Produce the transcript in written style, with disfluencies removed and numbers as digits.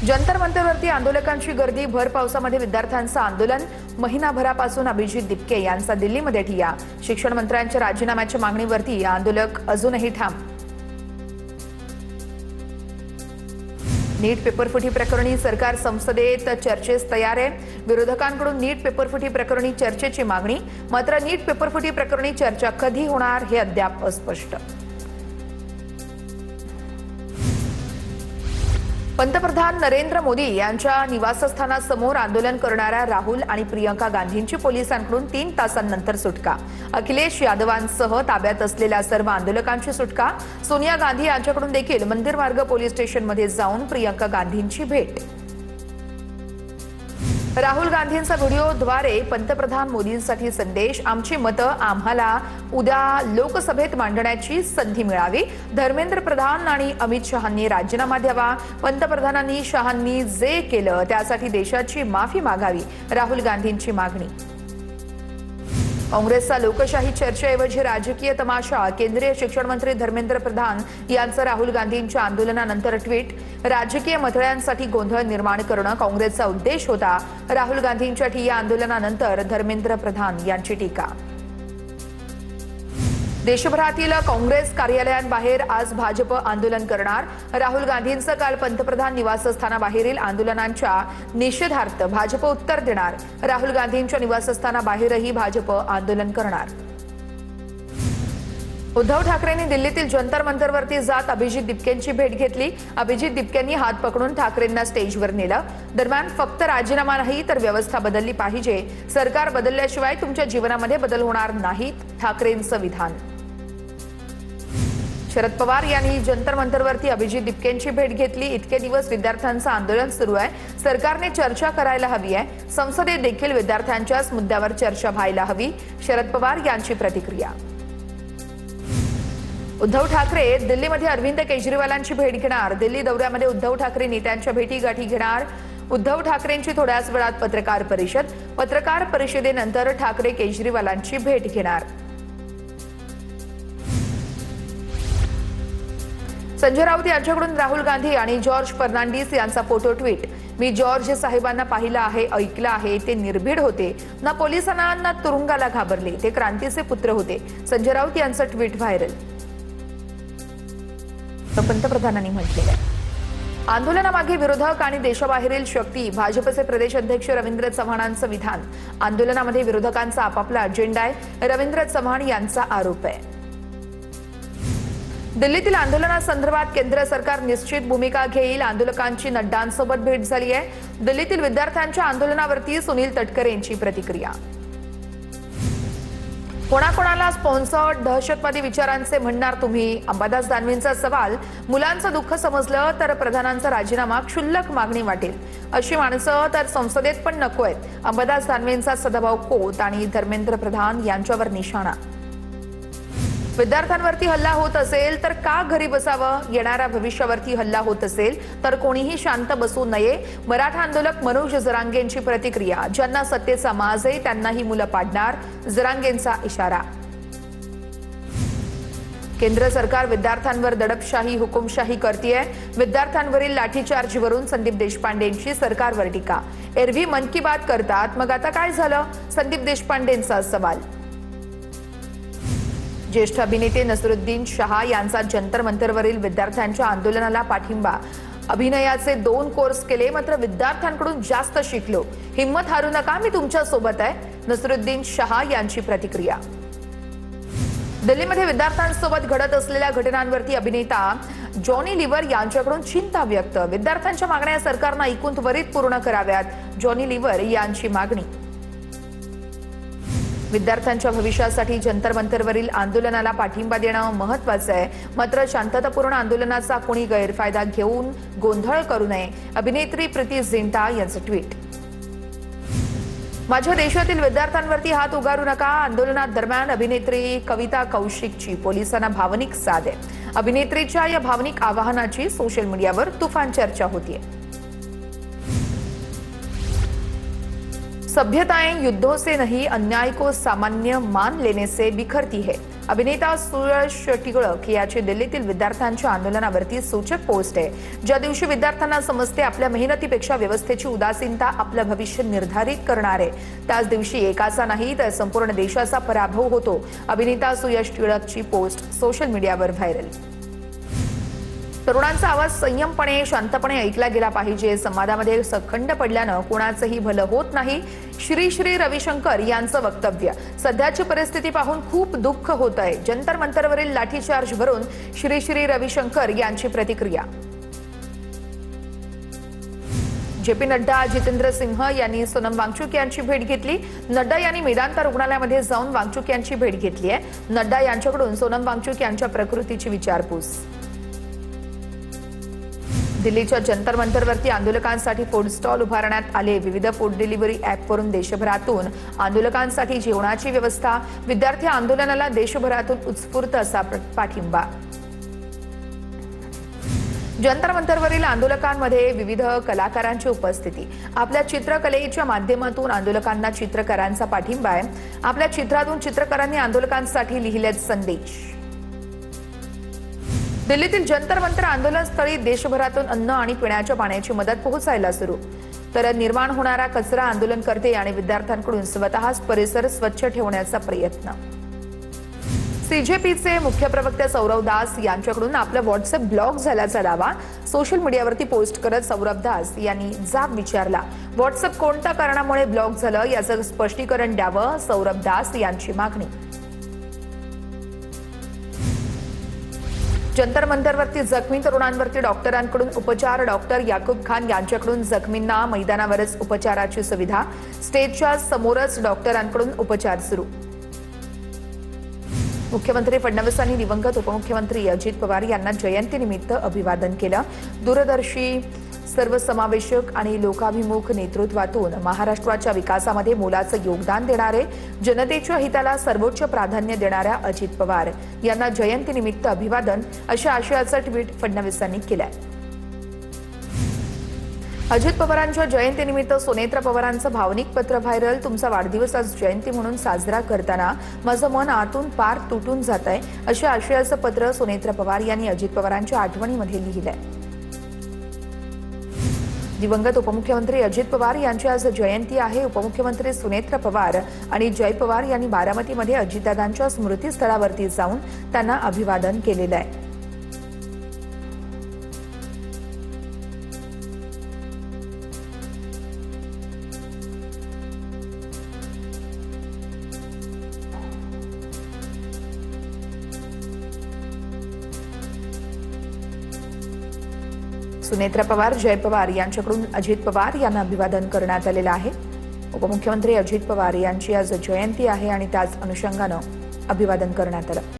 जंतर मंतरवरती आंदोलकांची गर्दी, भर पावसामध्ये विद्यार्थ्यांचं आंदोलन, महिनाभरापासून अभिजित दिपके यांचा दिल्लीमध्ये ठिय्या। शिक्षण मंत्र्यांच्या राजीनाम्याच्या मागणीवरती आंदोलक अजूनही ठाम। नीट पेपरफुटी प्रकरणी सरकार संसदेत चर्चेस तयार आहे। विरोधकांकडून नीट पेपरफुटी प्रकरणी चर्चेची मागणी, मात्र नीट पेपरफुटी प्रकरणी चर्चा कधी होणार हे अद्याप अस्पष्ट। पंतप्रधान नरेंद्र मोदी यांच्या निवासस्थानासमोर आंदोलन करणाऱ्या राहुल आणि प्रियंका गांधींची पोलिसांकडून 3 तासांनंतर सुटका। अखिलेश यादवांसह ताब्यात असलेल्या सर्व आंदोलकांची सुटका। सोनिया गांधी यांच्याकडून देखील मंदिर मार्ग पोलीस स्टेशनमध्ये जाऊन प्रियंका गांधींची भेट। राहुल गांधींचा व्हिडिओद्वारे पंतप्रधान मोदींसाठी संदेश, आमची मतं आम्हाला उद्या लोकसभेत मांडण्याची संधी मिळावी। धर्मेंद्र प्रधान आणि अमित शहांनी राजीनामा द्यावा। पंतप्रधानांनी शहांनी जे केलं त्यासाठी देशाची माफी मागावी, राहुल गांधींची मागणी। काँग्रेसचा लोकशाही चर्चेऐवजी राजकीय तमाशा, केंद्रीय शिक्षण मंत्री धर्मेंद्र प्रधान यांचं राहुल गांधींच्या आंदोलनानंतर ट्विट। राजकीय मतळ्यांसाठी गोंधळ निर्माण करणं काँग्रेसचा उद्देश होता, राहुल गांधींच्या ठिय्या आंदोलनानंतर धर्मेंद्र प्रधान यांची टीका। देशभरातील काँग्रेस कार्यालयांबाहेर आज भाजप आंदोलन करणार। राहुल गांधींचं काल पंतप्रधान निवासस्थानाबाहेरील आंदोलनांच्या निषेधार्थ भाजप उत्तर देणार। राहुल गांधींच्या निवासस्थानाबाहेरही भाजप आंदोलन करणार। उद्धव ठाकरेंनी दिल्लीतील जंतर मंतरवरती जात अभिजित दिपकेंची भेट घेतली। अभिजित दिपकेंनी हात पकडून ठाकरेंना स्टेजवर नेलं। दरम्यान फक्त राजीनामा नाही तर व्यवस्था बदलली पाहिजे, सरकार बदलल्याशिवाय तुमच्या जीवनामध्ये बदल होणार नाहीत, ठाकरेंचं विधान। शरद पवार यांनी जंतर मंतरवरती अभिजित दिपकेंची भेट घेतली। इतके दिवस विद्यार्थ्यांचं आंदोलन सुरू आहे, सरकारने चर्चा करायला हवी आहे, संसदेत देखील विद्यार्थ्यांच्याच मुद्द्यावर चर्चा व्हायला हवी, शरद पवार यांची प्रतिक्रिया। उद्धव ठाकरे दिल्लीमध्ये अरविंद केजरीवालांची भेट घेणार। दिल्ली दौऱ्यामध्ये उद्धव ठाकरे नेत्यांच्या भेटीगाठी घेणार। उद्धव ठाकरेंची थोड्याच वेळात पत्रकार परिषद, पत्रकार परिषदेनंतर ठाकरे केजरीवालांची भेट घेणार। संजय राऊत यांच्याकडून राहुल गांधी आणि जॉर्ज फर्नांडिस यांचा फोटो ट्विट। मी जॉर्ज साहेबांना पाहिलं आहे, ऐकलं आहे, ते निर्भीड होते, ना पोलिसांना ना तुरुंगाला घाबरले, ते क्रांतीचे पुत्र होते, संजय राऊत यांचं ट्विट व्हायरल। पंतप्रधानांनी म्हटलेलं आहे। आंदोलनामागे विरोधक आणि देशाबाहेरील शक्ती, भाजपचे प्रदेश अध्यक्ष रवींद्र चव्हाणांचं विधान। आंदोलनामध्ये विरोधकांचा आपापला अजेंडा आहे, रवींद्र चव्हाण यांचा आरोप आहे। दिल्लीतील आंदोलनासंदर्भात केंद्र सरकार निश्चित भूमिका घेईल। आंदोलकांची नड्डांसोबत भेट झाली आहे। दिल्लीतील विद्यार्थ्यांच्या आंदोलनावरती सुनील तटकरेंची प्रतिक्रिया। कोणाकोणाला स्पॉन्सर्ड दहशतवादी विचारांचे म्हणणार तुम्ही, अंबादास दानवेंचा सवाल। मुलांचं दुःख समजलं तर प्रधानांचा राजीनामा क्षुल्लक मागणी वाटेल, अशी माणसं तर संसदेत पण नको आहेत। अंबादास दानवेंचा सदाभाऊ खोत आणि धर्मेंद्र प्रधान यांच्यावर निशाणा। विद्यार्थ्यांवरती हल्ला होत असेल तर का घरी बसावं, येणाऱ्या भविष्यावरती हल्ला होत असेल तर कोणीही शांत बसू नये, मराठा आंदोलक मनोज जरांगेंची प्रतिक्रिया। ज्यांना सत्तेचा माज आहे त्यांनाही मुलं पाडणार, जरांगेंचा इशारा। केंद्र सरकार विद्यार्थ्यांवर दडपशाही, हुकुमशाही करतेय। विद्यार्थ्यांवरील लाठीचार्जवरून संदीप देशपांडेंची सरकारवर टीका। एरवी मन की बात करतात, मग आता काय झालं, संदीप देशपांडेंचा सवाल। ज्येष्ठ अभिनेते नसरुद्दीन शहा यांचा जंतर मंतरवरील विद्यार्थ्यांच्या आंदोलनाला पाठिंबा। अभिनयाचे 2 कोर्स केले, मात्र विद्यार्थ्यांकडून जास्त शिकलो, हिम्मत हारू नका, मी तुमच्या सोबत आहे, नसरुद्दीन शहा यांची प्रतिक्रिया। दिल्लीमध्ये विद्यार्थ्यांसोबत घडत असलेल्या घटनांवरती अभिनेता जॉनी लिव्हर यांच्याकडून चिंता व्यक्त। विद्यार्थ्यांच्या मागण्या सरकारनं ऐकून त्वरित पूर्ण कराव्यात, जॉनी लिव्हर यांची मागणी। विद्यार्थ्यांच्या भविष्यासाठी जंतर मंतरवरील आंदोलनाला पाठिंबा देणं महत्त्वाचं आहे, मात्र शांततापूर्ण आंदोलनाचा कोणी गैरफायदा घेऊन गोंधळ करू नये, अभिनेत्री प्रीती झिंटा यांचं ट्विट। माझ्या देशातील विद्यार्थ्यांवरती हात उगारू नका, आंदोलनात दरम्यान अभिनेत्री कविता कौशिकची पोलिसांना भावनिक साद आहे। अभिनेत्रीच्या या भावनिक आवाहनाची सोशल मीडियावर तुफान चर्चा होतीये। सभ्यताएं युद्धों से नहीं अन्याय को सामान्य मान लेने से बिखरती है, अभिनेता सुयश टिळक याची दिल्लीतील विद्यार्थ्यांच्या आंदोलनावरती सूचक पोस्ट आहे. ज्या दिवशी विद्यार्थ्यांना समजते आपल्या मेहनतीपेक्षा व्यवस्थेची उदासीनता आपलं भविष्य निर्धारित करणार आहे, त्याच दिवशी एकाचा नाही तर संपूर्ण देशाचा पराभव होतो. अभिनेता सुयश टिळकची पोस्ट सोशल मीडियावर व्हायरल. तरुणांचा आवाज संयमपणे शांतपणे ऐकला गेला पाहिजे. संवादामध्ये सखंड पडल्यानं कोणाचंही भलं होत नाही. श्री श्री रविशंकर यांचं वक्तव्य. सध्याची परिस्थिती पाहून खूप दुःख होत आहे. जंतर मंतरवरील लाठीचार्ज भरून श्री श्री रविशंकर यांची प्रतिक्रिया. जेपी नड्डा जितेंद्र सिंह यांनी सोनम वांगचुक यांची भेट घेतली. नड्डा यांनी मेदांता रुग्णालयामध्ये जाऊन वांगचुक यांची भेट घेतली आहे. नड्डा यांच्याकडून सोनम वांगचुक यांच्या प्रकृतीची विचारपूस. दिल्लीच्या जंतर मंतरवरती आंदोलकांसाठी फूड स्टॉल उभारण्यात आले. विविध फूड डिलिव्हरी ॲपवरून देशभरातून आंदोलकांसाठी जेवणाची व्यवस्था. विद्यार्थी आंदोलनाला देशभरातून उत्स्फूर्त असा पाठिंबा. जंतर मंतरवरील आंदोलकांमध्ये विविध कलाकारांची उपस्थिती. आपल्या चित्रकलेच्या माध्यमातून आंदोलकांना चित्रकारांचा पाठिंबा आहे. आपल्या चित्रातून चित्रकारांनी आंदोलकांसाठी लिहिलेत संदेश. दिल्लीतील जंतर मंतर आंदोलनस्थळी देशभरातून अन्न आणि पिण्याच्या पाण्याची मदत पोहोचायला सुरू. तर निर्माण होणारा कचरा आंदोलनकर्ते आणि विद्यार्थ्यांकडून स्वतःच परिसर स्वच्छ ठेवण्याचा प्रयत्न. सीजेपीचे मुख्य प्रवक्ते सौरभ दास यांच्याकडून आपला व्हॉट्सअप ब्लॉक झाल्याचा दावा. सोशल मीडियावरती पोस्ट करत सौरभ दास यांनी जाब विचारला. व्हॉट्सअप कोणत्या कारणामुळे ब्लॉक झालं याचं स्पष्टीकरण द्यावं, सौरभ दास यांची मागणी. जंतर मंतरवरती जखमी तरुणांवरती डॉक्टरांकडून उपचार. डॉक्टर याकूब खान यांच्याकडून जखमींना मैदानावरच उपचाराची सुविधा. स्टेजच्या समोरच डॉक्टरांकडून उपचार सुरू. मुख्यमंत्री फडणवीसांनी दिवंगत उपमुख्यमंत्री अजित पवार यांना जयंतीनिमित्त अभिवादन केलं. दूरदर्शी, सर्वसमावेशक आणि लोकाभिमुख नेतृत्वातून महाराष्ट्राच्या विकासामध्ये मोलाचं योगदान देणारे, जनतेच्या हिताला सर्वोच्च प्राधान्य देणाऱ्या अजित पवार यांना जयंतीनिमित्त अभिवादन अशा आशयाचं ट्विट फडणवीसांनी केलंय. अजित पवारांच्या जयंतीनिमित्त सोनेत्र पवारांचं भावनिक पत्र व्हायरल. तुमचा वाढदिवस आज जयंती म्हणून साजरा करताना माझं मन आतून पार तुटून जात आहे, अशा आशयाचं पत्र सोनेत्र पवार यांनी अजित पवारांच्या आठवणीमध्ये लिहिलंय. दिवंगत उपमुख्यमंत्री अजित पवार यांची आज जयंती आहे. उपमुख्यमंत्री सुनेत्र पवार आणि जय पवार यांनी बारामतीमध्ये अजितदादांच्या स्मृतीस्थळावरती जाऊन त्यांना अभिवादन केलेलं आहे. सुनेत्र पवार, जय पवार यांच्याकडून अजित पवार यांना अभिवादन करण्यात आलेलं आहे. उपमुख्यमंत्री अजित पवार यांची आज जयंती आहे आणि त्याच अनुषंगानं अभिवादन करण्यात आलं.